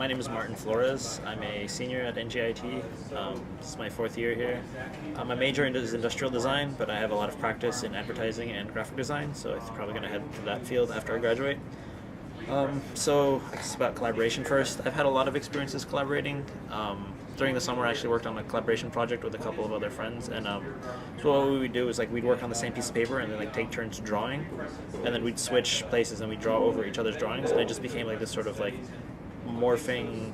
my name is Martin Flores. I'm a senior at NJIT. This is my fourth year here. My major is industrial design, but I have a lot of practice in advertising and graphic design, so I'm probably going to head to that field after I graduate. So I guess about collaboration first. I've had a lot of experiences collaborating. During the summer, I actually worked on a collaboration project with a couple of other friends, and so what we would do is we'd work on the same piece of paper and then take turns drawing, and then we'd switch places and we'd draw over each other's drawings, and it just became this sort of morphing,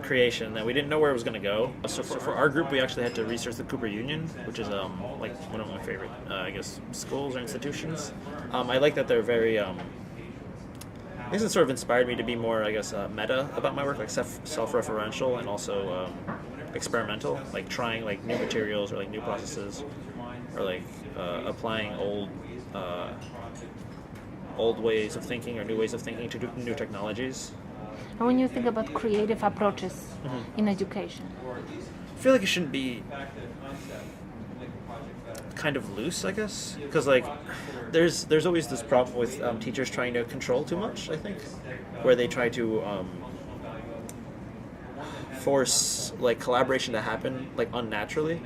creation that we didn't know where it was going to go. So for our group, we actually had to research the Cooper Union, which is one of my favorite, schools or institutions. I like that they're very. I guess it sort of inspired me to be more, meta about my work, self-referential and also experimental, trying new materials or new processes, or applying old ways of thinking or new ways of thinking to new technologies. And when you think about creative approaches in education, I feel like it shouldn't be kind of loose, I guess, because there's always this problem with teachers trying to control too much, I think, where they try to force collaboration to happen unnaturally.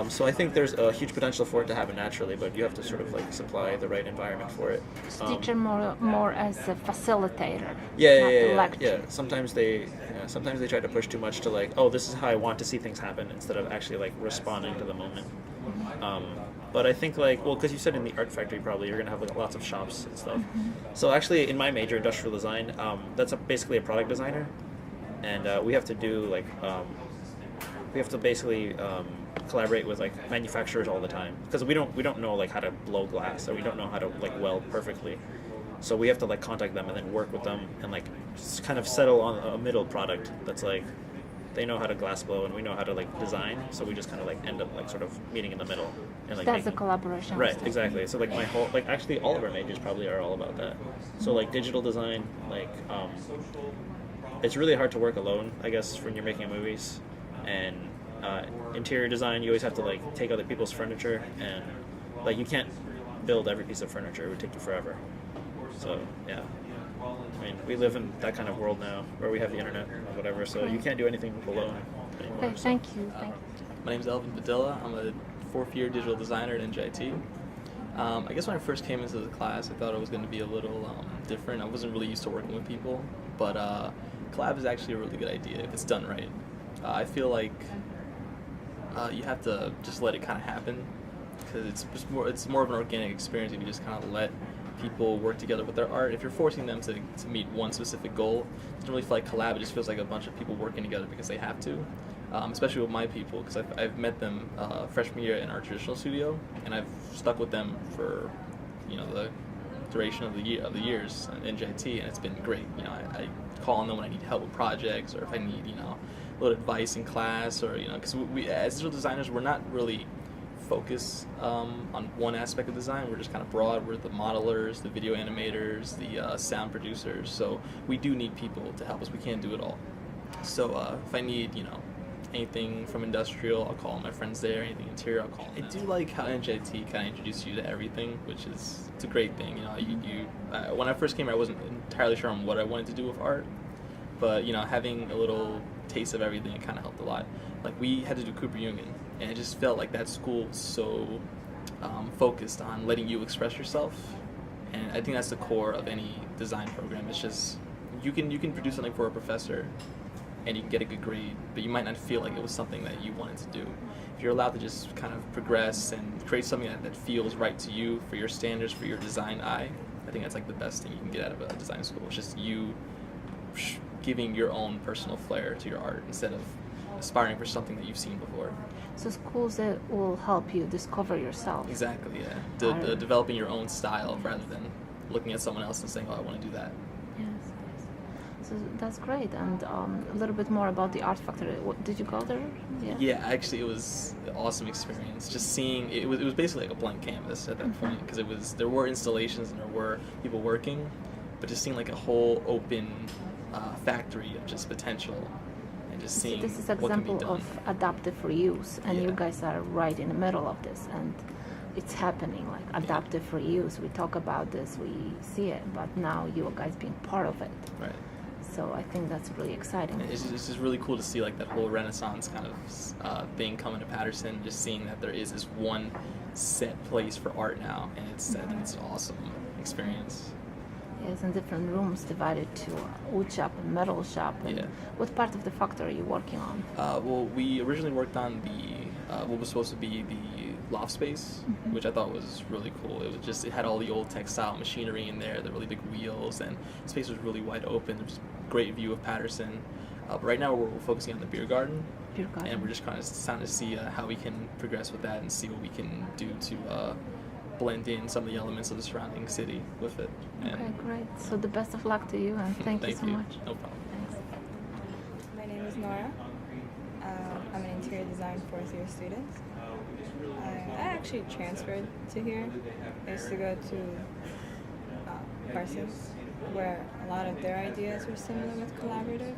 So I think there's a huge potential for it to happen naturally, but you have to sort of supply the right environment for it. Teacher more as a facilitator. Yeah. Sometimes they try to push too much to oh, this is how I want to see things happen, instead of actually responding to the moment. But I think because you said in the art factory probably you're gonna have lots of shops and stuff. So actually in my major, industrial design, that's basically a product designer, and we have to do we have to basically collaborate with manufacturers all the time, because we don't know how to blow glass, or we don't know how to weld perfectly. So we have to contact them and then work with them and kind of settle on a middle product that's they know how to glass blow and we know how to design, so we just kind of end up sort of meeting in the middle and that's a collaboration. Right, exactly. So my whole actually all of our majors probably are all about that. So digital design, it's really hard to work alone, I guess, when you're making movies. And interior design, you always have to take other people's furniture, and you can't build every piece of furniture. It would take you forever. So yeah, I mean, we live in that kind of world now where we have the internet or whatever, so you can't do anything alone anymore. Okay, thank you. My name's Elvin Padilla. I'm a fourth-year digital designer at NJIT. I guess when I first came into the class, I thought it was going to be a little different. I wasn't really used to working with people, but collab is actually a really good idea if it's done right. I feel like you have to just let it kind of happen, because it's more of an organic experience if you just kind of let people work together with their art. If you're forcing them to meet one specific goal, it doesn't really feel like collab. It just feels like a bunch of people working together because they have to. Especially with my people, because I've met them freshman year in our traditional studio, and I've stuck with them for the duration of the years at NJIT, and it's been great. I call on them when I need help with projects, or if I need a little advice in class, or because we as digital designers, we're not really focused on one aspect of design. We're just kind of broad. We're the modelers, the video animators, the sound producers. So we do need people to help us. We can't do it all. So if I need anything from industrial, I'll call my friends there. Anything interior, I'll call them. I do like how NJIT kind of introduced you to everything, which is it's a great thing. When I first came here, I wasn't entirely sure on what I wanted to do with art, but having a little taste of everything, it kind of helped a lot. We had to do Cooper Union, and it just felt like that school was so focused on letting you express yourself, and I think that's the core of any design program. It's just you can produce something for a professor and you can get a good grade, but you might not feel like it was something that you wanted to do. If you're allowed to just kind of progress and create something that feels right to you, for your standards, for your design eye, I think that's the best thing you can get out of a design school. It's just you giving your own personal flair to your art instead of aspiring for something that you've seen before. So schools that will help you discover yourself. Exactly, yeah. Developing your own style rather than looking at someone else and saying, oh, I want to do that. Yes. So that's great. And a little bit more about the art factory. Did you go there? Yeah, actually it was an awesome experience. Just seeing, it was basically like a blank canvas at that point, because there were installations and there were people working, but just seeing a whole open factory of just potential, and just seeing this is what can be example done. of adaptive reuse, and you guys are right in the middle of this, and it's happening, adaptive reuse. We talk about this, we see it, but now you guys being part of it. Right. So I think that's really exciting. It's just really cool to see like that whole Renaissance kind of thing coming to Patterson. Just seeing that there is this one set place for art now, and it's an awesome experience. Yes, in different rooms divided to wood shop and metal shop. And Yeah. what part of the factory are you working on? Well, we originally worked on the what was supposed to be the loft space, which I thought was really cool. It had all the old textile machinery in there, the really big wheels, and the space was really wide open. There was a great view of Patterson. But right now we're focusing on the beer garden, and we're just kind of starting to see how we can progress with that and see what we can do to blend in some of the elements of the surrounding city with it. Okay, great. So the best of luck to you, and thank you so much. No problem. Thanks. My name is Nora. I'm an interior design fourth year student. I actually transferred to here. I used to go to Parsons, where a lot of their ideas were similar with collaborative.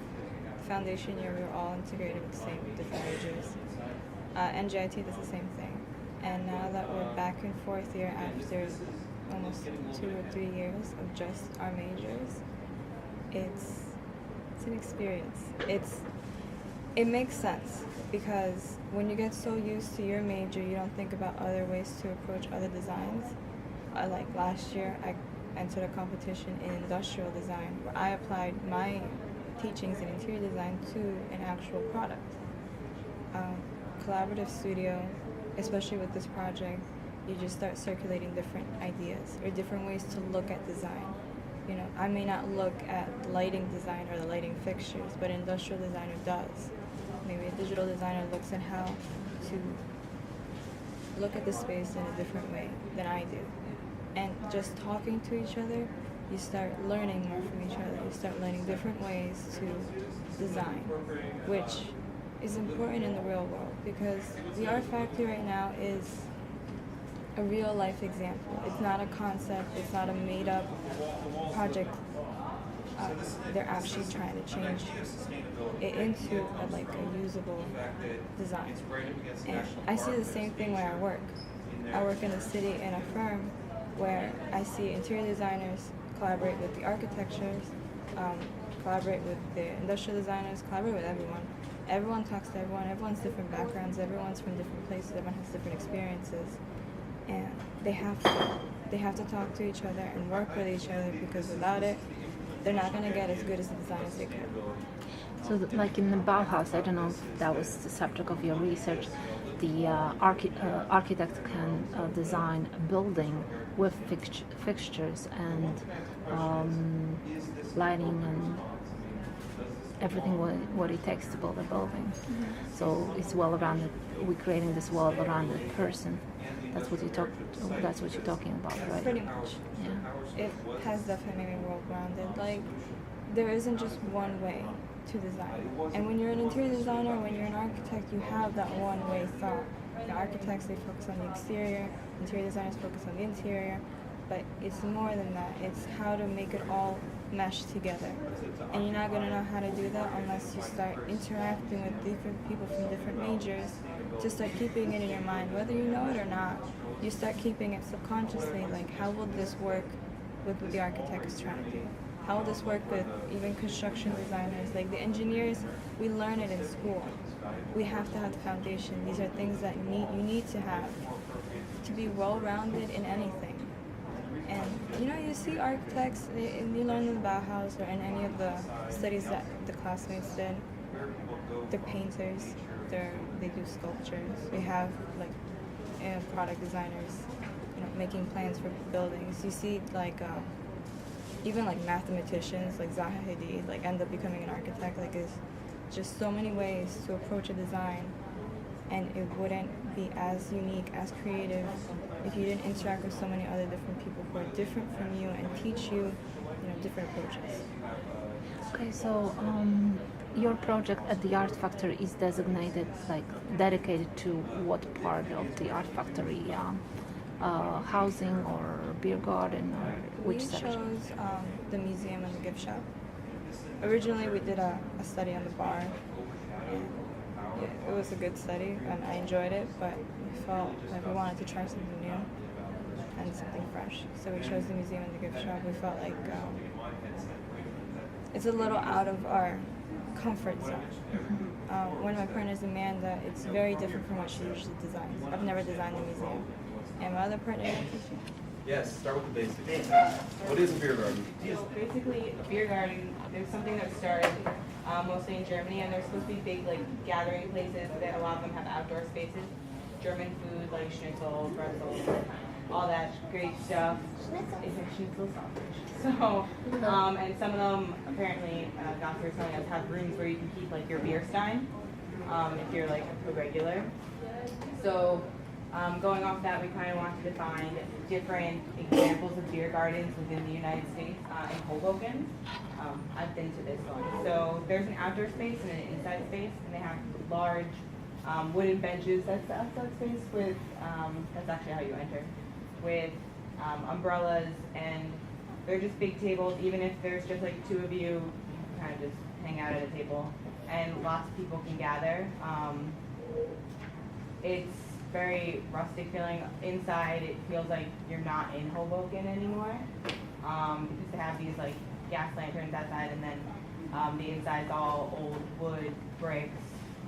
Foundation year, we were all integrated with the same different majors. NJIT does the same thing. And now that we're back in fourth year after almost 2 or 3 years of just our majors, it's an experience. It makes sense because when you get so used to your major, you don't think about other ways to approach other designs. Like last year, I entered a competition in industrial design where I applied my teachings in interior design to an actual product. Collaborative studio, especially with this project, you just start circulating different ideas or different ways to look at design. You know, I may not look at lighting design or the lighting fixtures, but an industrial designer does. Maybe a digital designer looks at how to look at the space in a different way than I do. And just talking to each other, you start learning more from each other. You start learning different ways to design, which is important in the real world because the art factory right now is a real life example. It's not a concept, it's not a made up project. They're actually trying to change it into a usable design. And I see the same thing where I work. I work in the city in a firm where I see interior designers collaborate with the architectures, collaborate with the industrial designers, collaborate with everyone. Everyone talks to everyone, everyone's different backgrounds, everyone's from different places, everyone has different experiences. And they have to talk to each other and work with each other because without it, they're not going to get as good as the design as they could. So like in the Bauhaus, I don't know if that was the subject of your research, the architect can design a building with fixtures and lighting and everything what it takes to build a building. Mm-hmm. So it's well-rounded. We're creating this well-rounded person. That's what you're talking about, right? Pretty much. Yeah. It has definitely made me world-rounded. Like, there isn't just one way to design. And when you're an interior designer, when you're an architect, you have that one-way thought. The architects, they focus on the exterior. Interior designers focus on the interior. But it's more than that. It's how to make it all mesh together. And you're not going to know how to do that unless you start interacting with different people from different majors to start keeping it in your mind. Whether you know it or not, you start keeping it subconsciously, like how will this work with what the architect is trying to do? How will this work with even construction designers? Like the engineers, we learn it in school. We have to have the foundation. These are things that you need to have to be well-rounded in anything. And you see architects, and you learn in the Bauhaus or in any of the studies that the classmates did. They're painters, they do sculptures. We have product designers, making plans for buildings. You see even mathematicians like Zaha Hadid end up becoming an architect. It's just so many ways to approach a design, and it wouldn't be as unique, as creative if you didn't interact with so many other different people who are different from you and teach you, different approaches. Okay, so your project at the Art Factory is designated, dedicated to what part of the Art Factory? Housing or beer garden or which section? We chose the museum and the gift shop. Originally, we did a study on the bar. It was a good study and I enjoyed it, but we felt like we wanted to try something new and something fresh. So we chose the museum and the gift shop. We felt like it's a little out of our comfort zone. One of my partners, Amanda, it's very different from what she usually designs. I've never designed a museum. And my other partner, Yes, start with the basics. What is a beer garden? Basically, a beer garden, there's something that started mostly in Germany, and they're supposed to be big, like, gathering places that a lot of them have outdoor spaces. German food, like schnitzel, pretzels, all that great stuff. Schnitzel sausage. So, and some of them, apparently, Gosser was telling us, have rooms where you can keep, like, your beer stein, if you're, like, a regular. So, going off that, we kind of wanted to find different examples of beer gardens within the United States in Hoboken. I've been to this one. So there's an outdoor space and an inside space, and they have large wooden benches. That's the outside space with, that's actually how you enter, with umbrellas, and they're just big tables. Even if there's just like two of you, you can kind of just hang out at a table, and lots of people can gather. It's very rustic feeling. Inside, it feels like you're not in Hoboken anymore, because they have these like gas lanterns outside, and then the inside's all old wood bricks.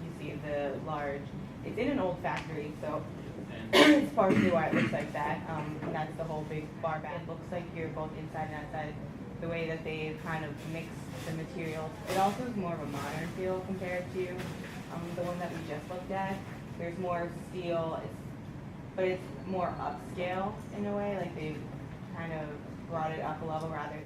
You see the large, it's in an old factory, so it's partially why it looks like that. And that's the whole big bar back. It looks like you're both inside and outside. The way that they kind of mix the materials. It also is more of a modern feel compared to the one that we just looked at. There's more steel, but it's more upscale in a way, like they've kind of brought it up a level rather